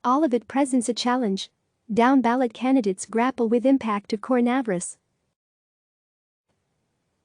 All of it presents a challenge. Down-ballot candidates grapple with impact of coronavirus.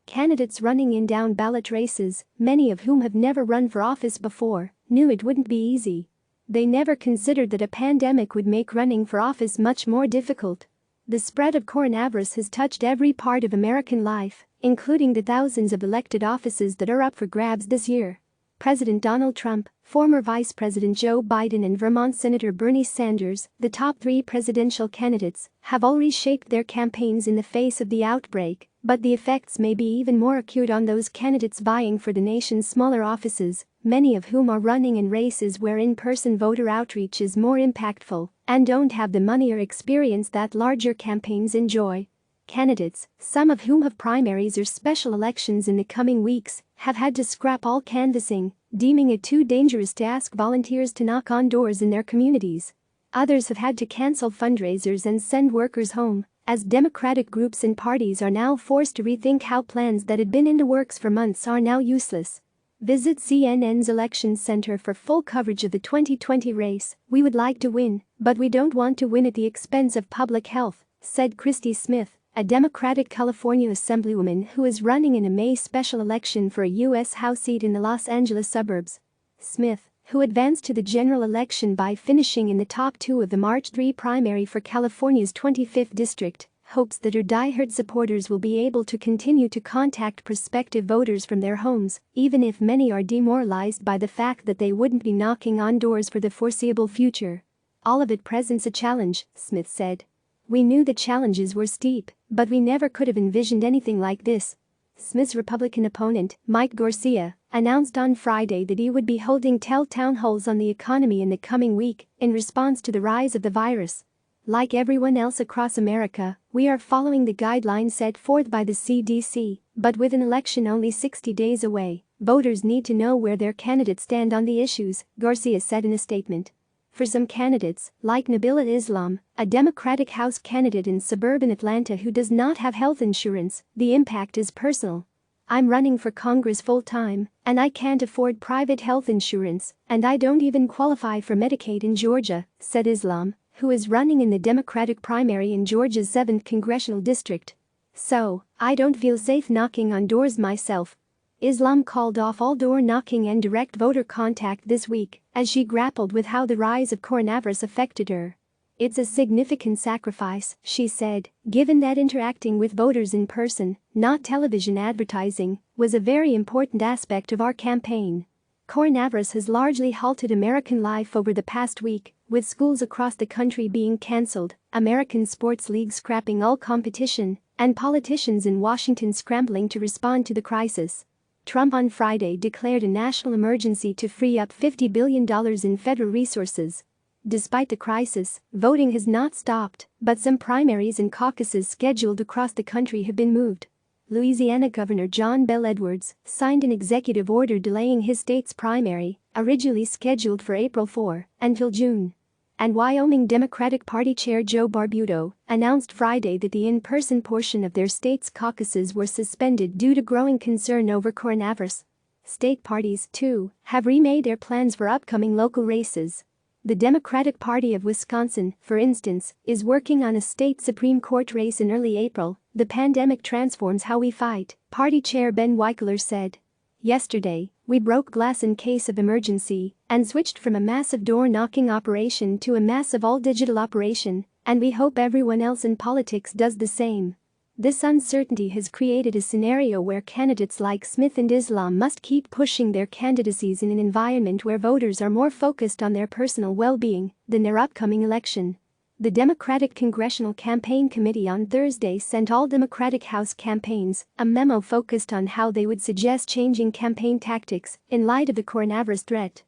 Candidates running in down-ballot races, many of whom have never run for office before, knew it wouldn't be easy. They never considered that a pandemic would make running for office much more difficult. The spread of coronavirus has touched every part of American life, including the thousands of elected offices that are up for grabs this year. President Donald Trump, former Vice President Joe Biden and Vermont Senator Bernie Sanders, the top three presidential candidates, have all reshaped their campaigns in the face of the outbreak, but the effects may be even more acute on those candidates vying for the nation's smaller offices, many of whom are running in races where in-person voter outreach is more impactful and don't have the money or experience that larger campaigns enjoy. Candidates, some of whom have primaries or special elections in the coming weeks, have had to scrap all canvassing, deeming it too dangerous to ask volunteers to knock on doors in their communities. Others have had to cancel fundraisers and send workers home, as Democratic groups and parties are now forced to rethink how plans that had been in the works for months are now useless. Visit CNN's Elections Center for full coverage of the 2020 race. "We would like to win, but we don't want to win at the expense of public health," said Christy Smith, a Democratic California Assemblywoman who is running in a May special election for a U.S. House seat in the Los Angeles suburbs. Smith, who advanced to the general election by finishing in the top two of the March 3 primary for California's 25th district, hopes that her diehard supporters will be able to continue to contact prospective voters from their homes, even if many are demoralized by the fact that they wouldn't be knocking on doors for the foreseeable future. "All of it presents a challenge," Smith said. "We knew the challenges were steep, but we never could have envisioned anything like this." Smith's Republican opponent, Mike Garcia, announced on Friday that he would be holding town halls on the economy in the coming week in response to the rise of the virus. "Like everyone else across America, we are following the guidelines set forth by the CDC, but with an election only 60 days away, voters need to know where their candidates stand on the issues," Garcia said in a statement. For some candidates, like Nabila Islam, a Democratic House candidate in suburban Atlanta who does not have health insurance, the impact is personal. "I'm running for Congress full-time, and I can't afford private health insurance, and I don't even qualify for Medicaid in Georgia," said Islam, who is running in the Democratic primary in Georgia's 7th congressional district. "So, I don't feel safe knocking on doors myself." Islam called off all door knocking and direct voter contact this week as she grappled with how the rise of coronavirus affected her. "It's a significant sacrifice," she said, "given that interacting with voters in person, not television advertising, was a very important aspect of our campaign." Coronavirus has largely halted American life over the past week, with schools across the country being cancelled, American sports leagues scrapping all competition, and politicians in Washington scrambling to respond to the crisis. Trump on Friday declared a national emergency to free up $50 billion in federal resources. Despite the crisis, voting has not stopped, but some primaries and caucuses scheduled across the country have been moved. Louisiana Governor John Bel Edwards signed an executive order delaying his state's primary, originally scheduled for April 4, until June. And Wyoming Democratic Party Chair Joe Barbuto announced Friday that the in-person portion of their state's caucuses were suspended due to growing concern over coronavirus. State parties, too, have remade their plans for upcoming local races. The Democratic Party of Wisconsin, for instance, is working on a state Supreme Court race in early April. "The pandemic transforms how we fight," Party Chair Ben Weichler said. "Yesterday, we broke glass in case of emergency and switched from a massive door-knocking operation to a massive all-digital operation, and we hope everyone else in politics does the same." This uncertainty has created a scenario where candidates like Smith and Islam must keep pushing their candidacies in an environment where voters are more focused on their personal well-being than their upcoming election. The Democratic Congressional Campaign Committee on Thursday sent all Democratic House campaigns a memo focused on how they would suggest changing campaign tactics in light of the coronavirus threat.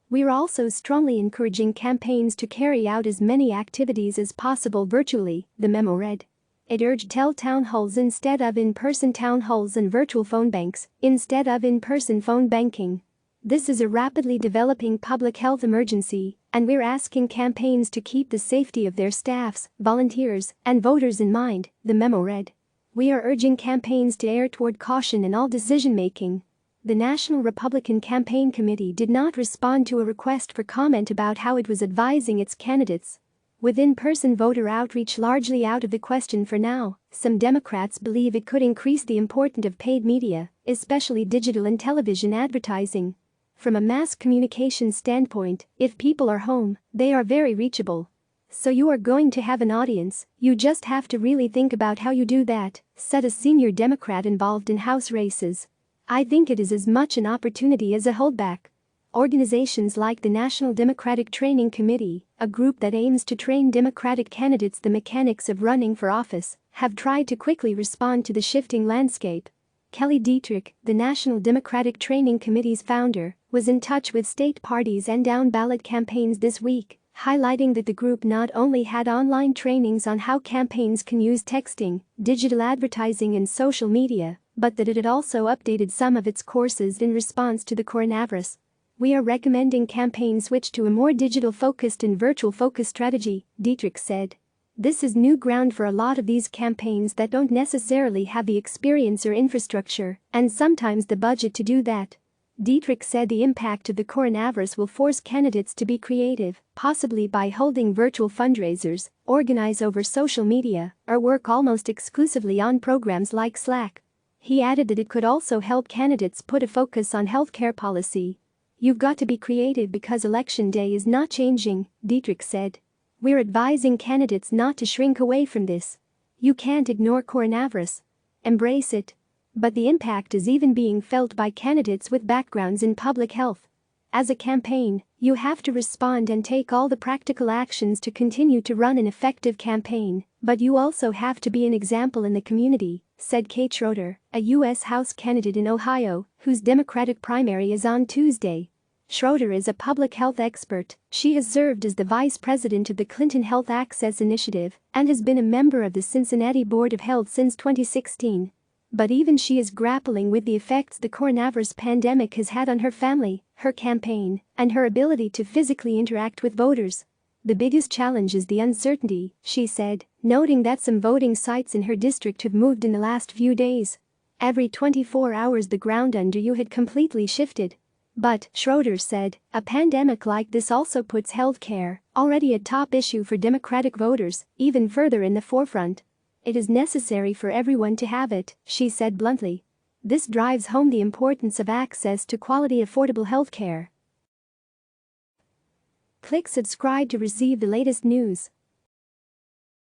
"We're also strongly encouraging campaigns to carry out as many activities as possible virtually," the memo read. It urged town halls instead of in-person town halls and virtual phone banks instead of in-person phone banking. "This is a rapidly developing public health emergency, and we're asking campaigns to keep the safety of their staffs, volunteers, and voters in mind," the memo read. "We are urging campaigns to err toward caution in all decision-making. The National Republican Campaign Committee did not respond to a request for comment about how it was advising its candidates. With in-person voter outreach largely out of the question for now, some Democrats believe it could increase the importance of paid media, especially digital and television advertising. From a mass communication standpoint, if people are home, they are very reachable. So you are going to have an audience, you just have to really think about how you do that, said a senior Democrat involved in House races. I think it is as much an opportunity as a holdback. Organizations like the National Democratic Training Committee, a group that aims to train Democratic candidates the mechanics of running for office, have tried to quickly respond to the shifting landscape. Kelly Dietrich, the National Democratic Training Committee's founder, was in touch with state parties and down-ballot campaigns this week, highlighting that the group not only had online trainings on how campaigns can use texting, digital advertising and social media, but that it had also updated some of its courses in response to the coronavirus. We are recommending campaigns switch to a more digital-focused and virtual-focused strategy, Dietrich said. This is new ground for a lot of these campaigns that don't necessarily have the experience or infrastructure, and sometimes the budget to do that. Dietrich said the impact of the coronavirus will force candidates to be creative, possibly by holding virtual fundraisers, organize over social media, or work almost exclusively on programs like Slack. He added that it could also help candidates put a focus on healthcare policy. You've got to be creative because election day is not changing, Dietrich said. We're advising candidates not to shrink away from this. You can't ignore coronavirus. Embrace it. But the impact is even being felt by candidates with backgrounds in public health. As a campaign, you have to respond and take all the practical actions to continue to run an effective campaign, but you also have to be an example in the community, said Kate Schroeder, a U.S. House candidate in Ohio, whose Democratic primary is on Tuesday. Schroeder is a public health expert. She has served as the vice president of the Clinton Health Access Initiative and has been a member of the Cincinnati Board of Health since 2016. But even she is grappling with the effects the coronavirus pandemic has had on her family, her campaign, and her ability to physically interact with voters. The biggest challenge is the uncertainty, she said, noting that some voting sites in her district have moved in the last few days. Every 24 hours the ground under you had completely shifted. But, Schroeder said, a pandemic like this also puts healthcare, already a top issue for Democratic voters, even further in the forefront. It is necessary for everyone to have it, she said bluntly. This drives home the importance of access to quality affordable health care. Click subscribe to receive the latest news.